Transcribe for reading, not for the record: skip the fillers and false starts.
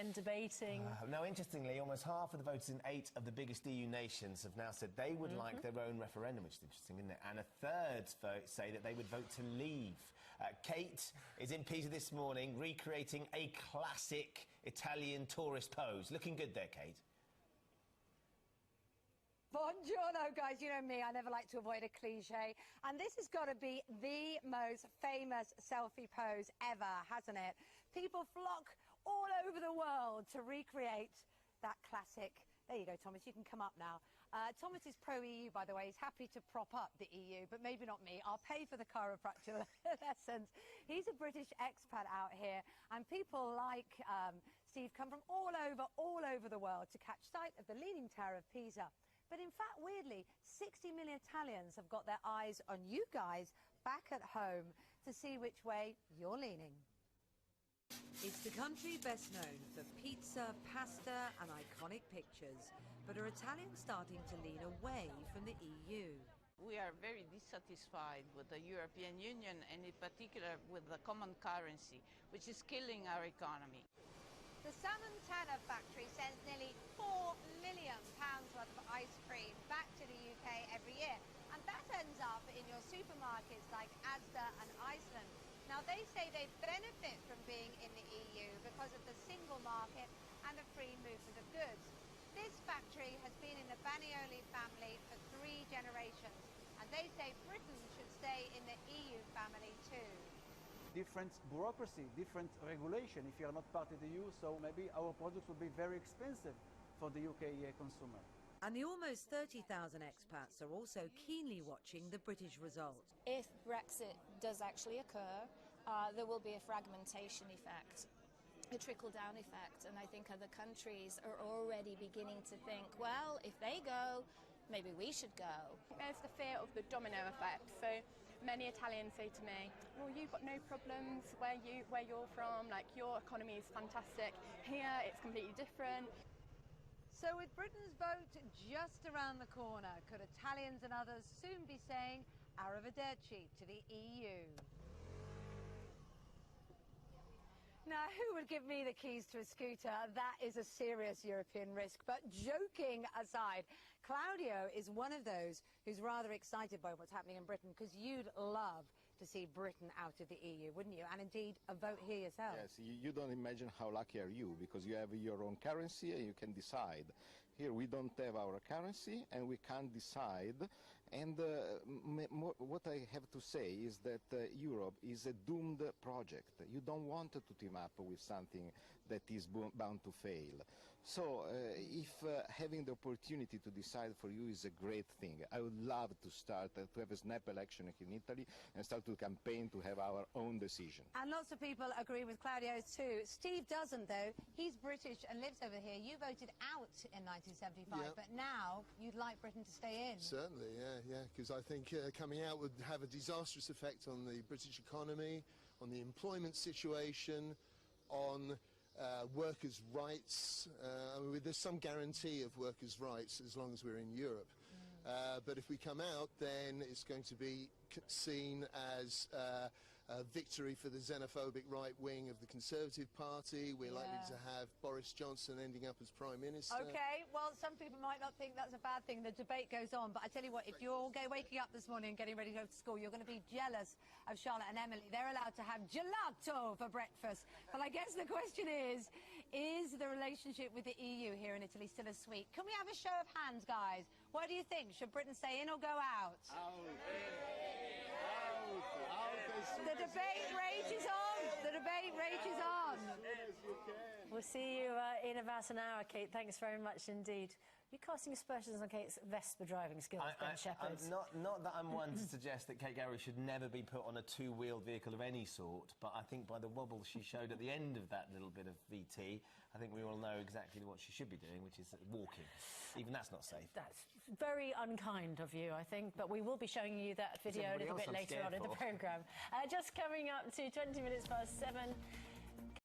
and debating. No, interestingly, almost half of the voters in 8 of the biggest EU nations have now said they would like their own referendum, which is interesting, isn't it? And a third say that they would vote to leave. Kate is in Pisa this morning, recreating a classic Italian tourist pose. Looking good there, Kate. Buongiorno, guys. You know me, I never like to avoid a cliche. And this has got to be the most famous selfie pose ever, hasn't it? People flock all over the world to recreate that classic. There you go, Thomas. You can come up now. Thomas is pro-EU, by the way. He's happy to prop up the EU, but maybe not me. I'll pay for the chiropractor lessons. He's a British expat out here, and people like Steve come from all over the world to catch sight of the Leaning Tower of Pisa. But in fact, weirdly, 60 million Italians have got their eyes on you guys back at home to see which way you're leaning. It's the country best known for pizza, pasta and iconic pictures. But are Italians starting to lean away from the EU? We are very dissatisfied with the European Union and in particular with the common currency, which is killing our economy. The Salmon Tanner factory sends nearly £4 million worth of ice cream back to the UK every year. And that ends up in your supermarkets like Asda and Iceland. Now, they say they benefit from being in the EU because of the single market and the free movement of goods. This factory has been in the Banioli family for 3 generations. And they say Britain should stay in the EU family too. Different bureaucracy, different regulation if you are not part of the EU, so maybe our products will be very expensive for the UK consumer. And the almost 30,000 expats are also keenly watching the British result. If Brexit does actually occur, there will be a fragmentation effect, a trickle-down effect, and I think other countries are already beginning to think, well, if they go, maybe we should go. There's the fear of the domino effect. So many Italians say to me, well, you've got no problems where you're from, like your economy is fantastic. Here it's completely different. So with Britain's vote just around the corner, could Italians and others soon be saying arrivederci to the EU? Now, who would give me the keys to a scooter? That is a serious European risk. But joking aside, Claudio is one of those who's rather excited by what's happening in Britain, because you'd love to see Britain out of the EU, wouldn't you? And indeed, a vote here yourself. Yes, you don't imagine how lucky are you, because you have your own currency and you can decide. Here we don't have our currency and we can't decide. And what I have to say is that Europe is a doomed project. You don't want to team up with something that is bound to fail. So if having the opportunity to decide for you is a great thing, I would love to start to have a snap election in Italy and start to campaign to have our own decision. And lots of people agree with Claudio too. Steve doesn't, though. He's British and lives over here. You voted out in 1975, but now you'd like Britain to stay in. Certainly, yeah, because I think coming out would have a disastrous effect on the British economy, on the employment situation, on workers' rights. I mean, there's some guarantee of workers' rights as long as we're in Europe. But if we come out, then it's going to be seen as a victory for the xenophobic right wing of the Conservative Party. We're likely to have Boris Johnson ending up as Prime Minister. OK, well, some people might not think that's a bad thing. The debate goes on. But I tell you what, if you're waking up this morning and getting ready to go to school, you're going to be jealous of Charlotte and Emily. They're allowed to have gelato for breakfast. But I guess the question is the relationship with the EU here in Italy still as sweet? Can we have a show of hands, guys? What do you think? Should Britain stay in or go out? Out. The debate rages on. The debate rages on. We'll see you in about an hour, Kate. Thanks very much indeed. You're casting aspersions on Kate's Vespa driving skills, Ben Shepherd. Not that I'm one to suggest that Kate Gowrie should never be put on a two-wheeled vehicle of any sort, but I think by the wobble she showed at the end of that little bit of VT, I think we all know exactly what she should be doing, which is walking. Even that's not safe. That's very unkind of you, I think, but we will be showing you that video a little bit later on in the programme. Just coming up to 20 minutes past 7.